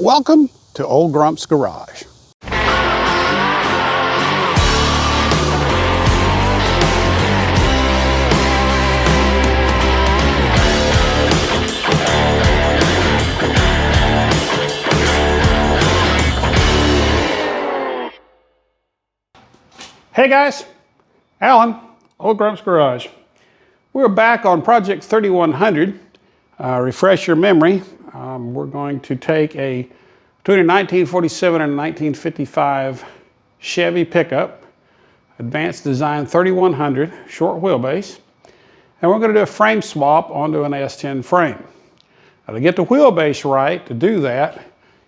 Welcome to Old Grump's Garage. Hey guys, Alan, Old Grump's Garage. We're back on Project 3100. Refresh your memory. We're going to take between a 1947 and a 1955 Chevy pickup, advanced design 3100, short wheelbase, and we're going to do a frame swap onto an S10 frame. Now, to get the wheelbase right, to do that,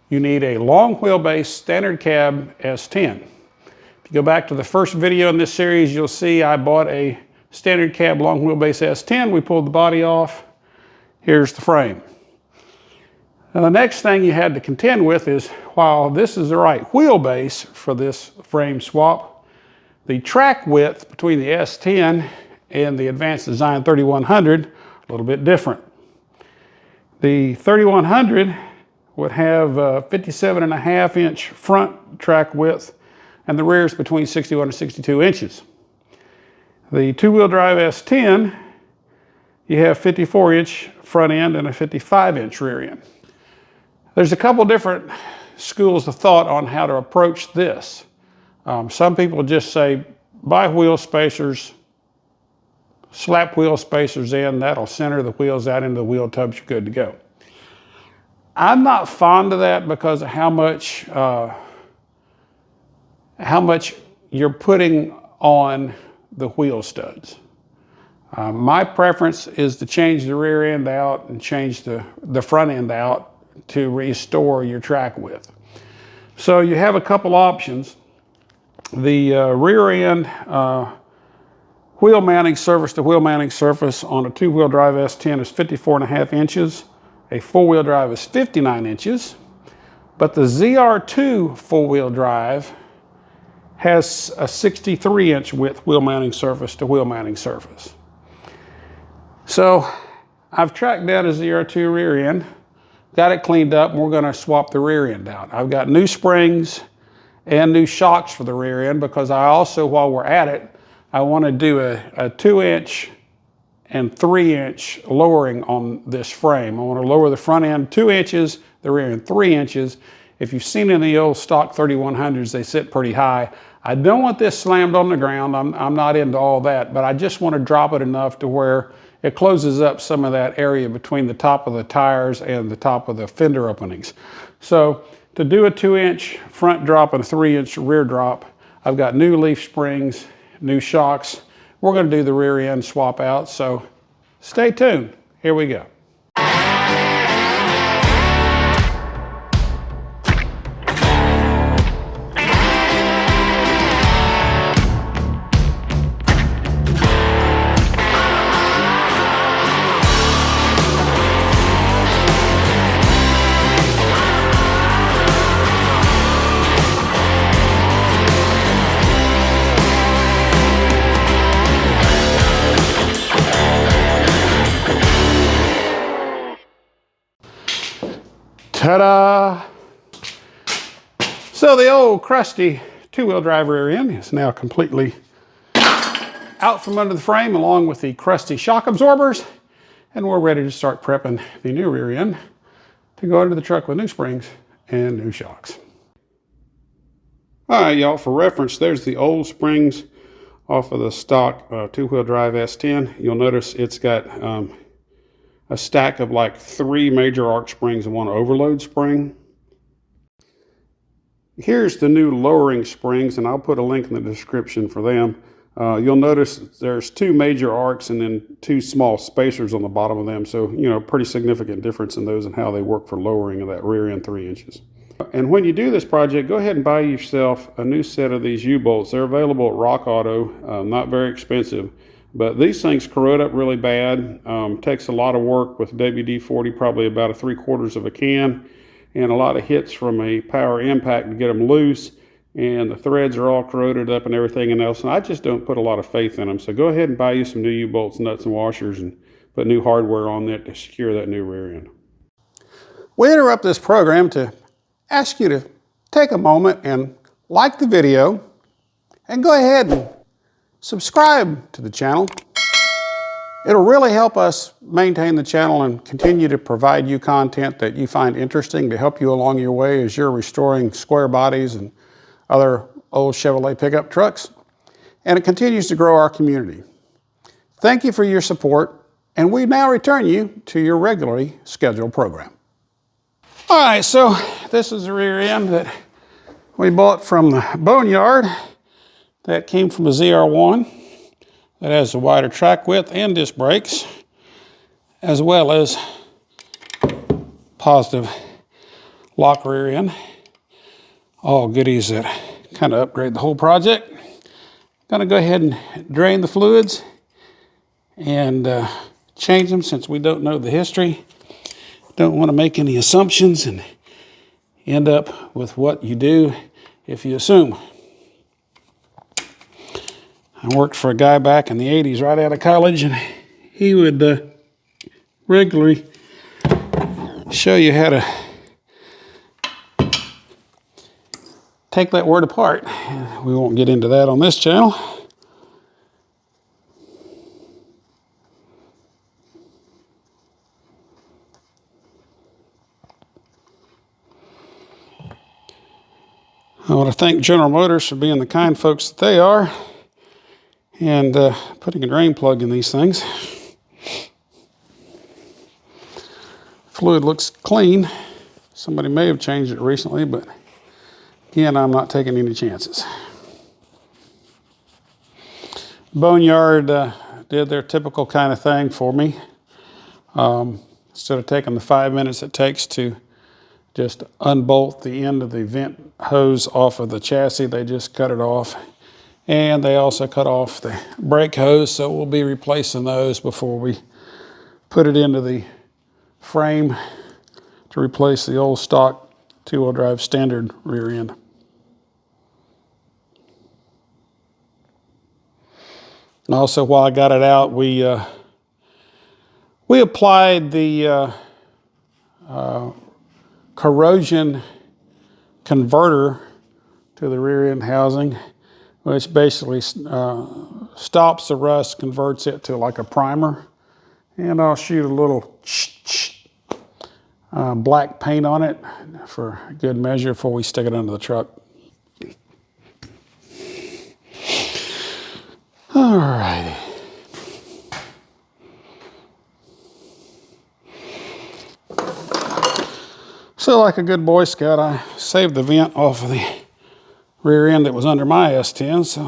you need a long wheelbase standard cab S10. If you go back to the first video in this series, you'll see I bought a standard cab long wheelbase S10. We pulled the body off. Here's the frame. Now the next thing you had to contend with is, while this is the right wheelbase for this frame swap, the track width between the S10 and the Advanced Design 3100 a little bit different. The 3100 would have 57.5 inch front track width, and the rear is between 61 and 62 inches. The two-wheel drive S10, you have 54 inch front end and a 55 inch rear end. There's a couple different schools of thought on how to approach this. Some people just say, buy wheel spacers, slap wheel spacers in, that'll center the wheels out into the wheel tubs, you're good to go. I'm not fond of that because of how much you're putting on the wheel studs. My preference is to change the rear end out and change the front end out to restore your track width. So you have a couple options. The rear end wheel mounting surface to wheel mounting surface on a two-wheel drive S10 is 54.5 inches. A four-wheel drive is 59 inches. But the ZR2 four-wheel drive has a 63 inch width wheel mounting surface to wheel mounting surface. So I've tracked down a ZR2 rear end, got it cleaned up, and we're going to swap the rear end out. I've got new springs and new shocks for the rear end because I also, while we're at it, I want to do a 2 inch and 3 inch lowering on this frame. I want to lower the front end 2 inches, the rear end 3 inches. If you've seen in the old stock 3100s, they sit pretty high. I don't want this slammed on the ground. I'm not into all that, but I just want to drop it enough to where it closes up some of that area between the top of the tires and the top of the fender openings. So to do a 2 inch front drop and a 3 inch rear drop, I've got new leaf springs, new shocks. We're going to do the rear end swap out, so stay tuned. Here we go. Ta-da! So the old crusty two-wheel drive rear end is now completely out from under the frame, along with the crusty shock absorbers, and we're ready to start prepping the new rear end to go into the truck with new springs and new shocks. All right, y'all, for reference, there's the old springs off of the stock two-wheel drive S10. You'll notice it's got a stack of like 3 major arc springs and 1 overload spring. Here's the new lowering springs, and I'll put a link in the description for them. You'll notice there's 2 major arcs and then 2 small spacers on the bottom of them. So, you know, pretty significant difference in those and how they work for lowering of that rear end 3 inches. And when you do this project, go ahead and buy yourself a new set of these U-bolts. They're available at Rock Auto, not very expensive. But these things corrode up really bad. Takes a lot of work with WD-40, probably about a 3/4 of a can, and a lot of hits from a power impact to get them loose. And the threads are all corroded up and everything else. And I just don't put a lot of faith in them. So go ahead and buy you some new U-bolts, nuts, and washers, and put new hardware on that to secure that new rear end. We interrupt this program to ask you to take a moment and like the video and go ahead and subscribe to the channel. It'll really help us maintain the channel and continue to provide you content that you find interesting to help you along your way as you're restoring square bodies and other old Chevrolet pickup trucks. And it continues to grow our community. Thank you for your support, and we now return you to your regularly scheduled program. All right, so this is the rear end that we bought from the boneyard that came from a ZR1. That has a wider track width and disc brakes, as well as positive lock rear end. All goodies that kind of upgrade the whole project. Gonna go ahead and drain the fluids and change them since we don't know the history. Don't want to make any assumptions and end up with what you do if you assume. I worked for a guy back in the 80s right out of college, and he would regularly show you how to take that word apart. We won't get into that on this channel. I want to thank General Motors for being the kind folks that they are and putting a drain plug in these things. Fluid looks clean. Somebody may have changed it recently, but again, I'm not taking any chances. Boneyard did their typical kind of thing for me. Instead of taking the 5 minutes it takes to just unbolt the end of the vent hose off of the chassis, they just cut it off. And they also cut off the brake hose, so we'll be replacing those before we put it into the frame to replace the old stock two-wheel drive standard rear end. And also, while I got it out, we applied the corrosion converter to the rear end housing, which basically stops the rust, converts it to like a primer. And I'll shoot a little black paint on it for good measure before we stick it under the truck. All righty. So like a good Boy Scout, I saved the vent off of the rear end that was under my S10, so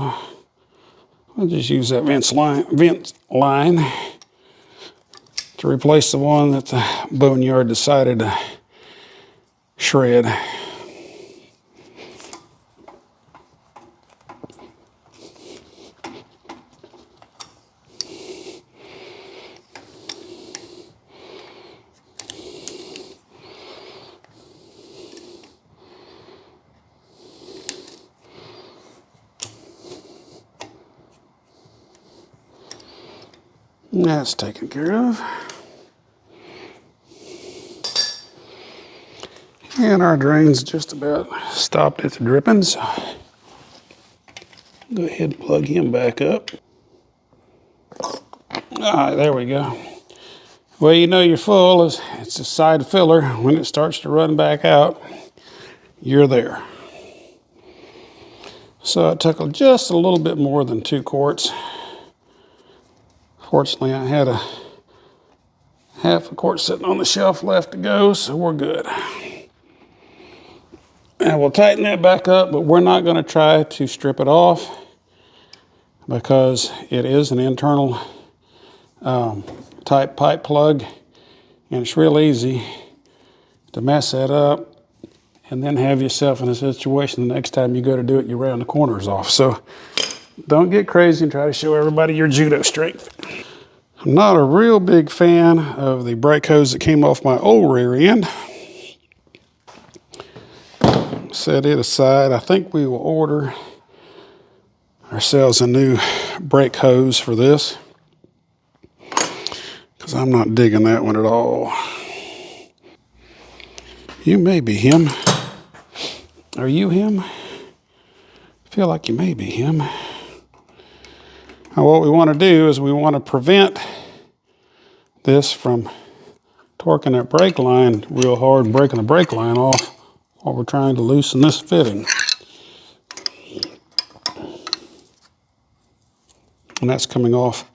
I'll just use that vent line to replace the one that the boneyard decided to shred. That's taken care of. And our drain's just about stopped its dripping, so go ahead and plug him back up. All right, there we go. Well, you know you're full is it's a side filler. When it starts to run back out, you're there. So it took just a little bit more than 2 quarts. Fortunately, I had a half a quart sitting on the shelf left to go, so we're good. And we'll tighten that back up, but we're not going to try to strip it off because it is an internal type pipe plug, and it's real easy to mess that up and then have yourself in a situation the next time you go to do it, you round the corners off. So don't get crazy and try to show everybody your judo strength. I'm not a real big fan of the brake hose that came off my old rear end. Set it aside. I think we will order ourselves a new brake hose for this because I'm not digging that one at all. You may be him. Are you him? I feel like you may be him. Now what we want to do is we want to prevent this from torquing that brake line real hard and breaking the brake line off while we're trying to loosen this fitting. And that's coming off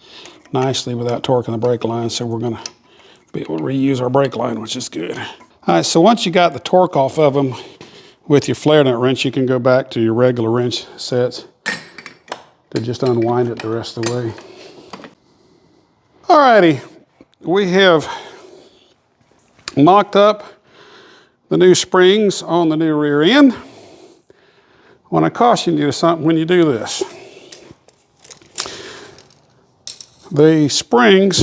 nicely without torquing the brake line, so we're going to be able to reuse our brake line, which is good. All right, so once you got the torque off of them with your flare nut wrench, you can go back to your regular wrench sets to just unwind it the rest of the way. All righty, we have mocked up the new springs on the new rear end. I want to caution you to something when you do this. The springs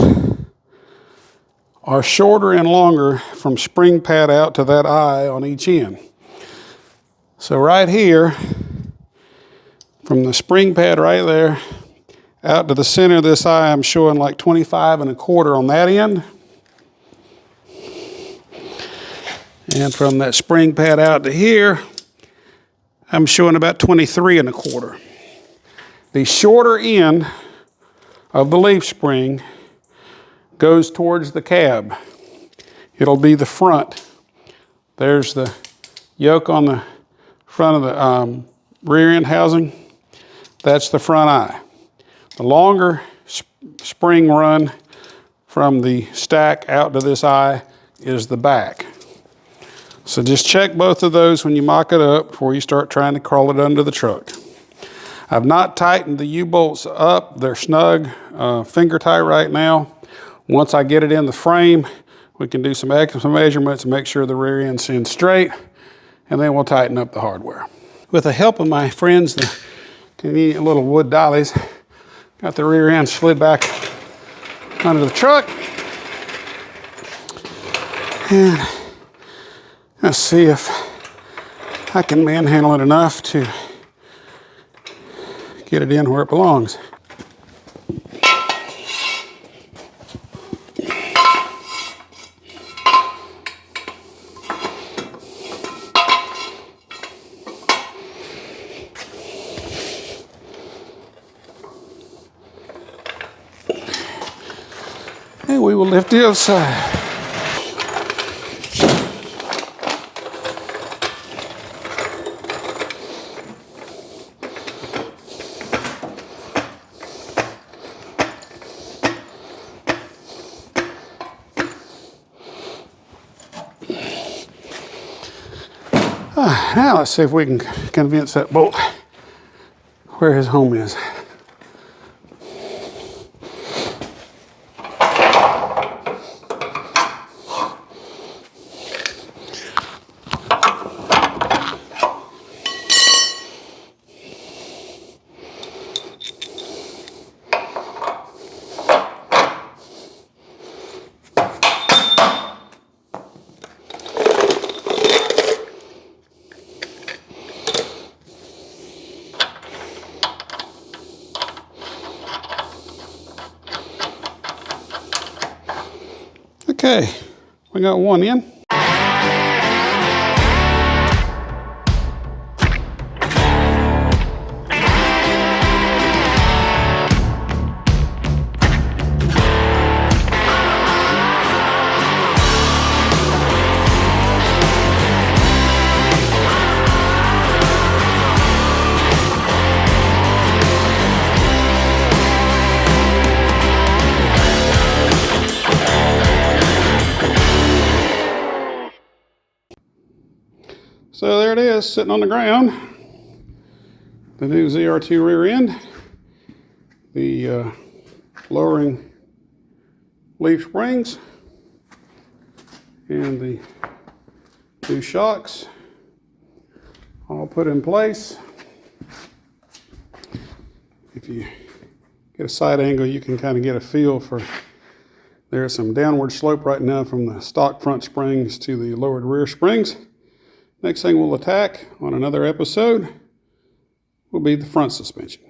are shorter and longer from spring pad out to that eye on each end. So right here, from the spring pad right there out to the center of this eye, I'm showing like 25 1/4 on that end. And from that spring pad out to here, I'm showing about 23 1/4. The shorter end of the leaf spring goes towards the cab. It'll be the front. There's the yoke on the front of the rear end housing. That's the front eye. The longer spring run from the stack out to this eye is the back. So just check both of those when you mock it up before you start trying to crawl it under the truck. I've not tightened the U-bolts up. They're snug, finger tight right now. Once I get it in the frame, we can do some extra measurements and make sure the rear end's in straight, and then we'll tighten up the hardware. With the help of my friends, the convenient little wood dollies, got the rear end slid back under the truck. And let's see if I can manhandle it enough to get it in where it belongs. And we will lift the other side. Now let's see if we can convince that bolt where his home is. Okay, we got one in. So there it is, sitting on the ground. The new ZR2 rear end. The lowering leaf springs. And the new shocks all put in place. If you get a side angle, you can kind of get a feel for, there's some downward slope right now from the stock front springs to the lowered rear springs. Next thing we'll attack on another episode will be the front suspension.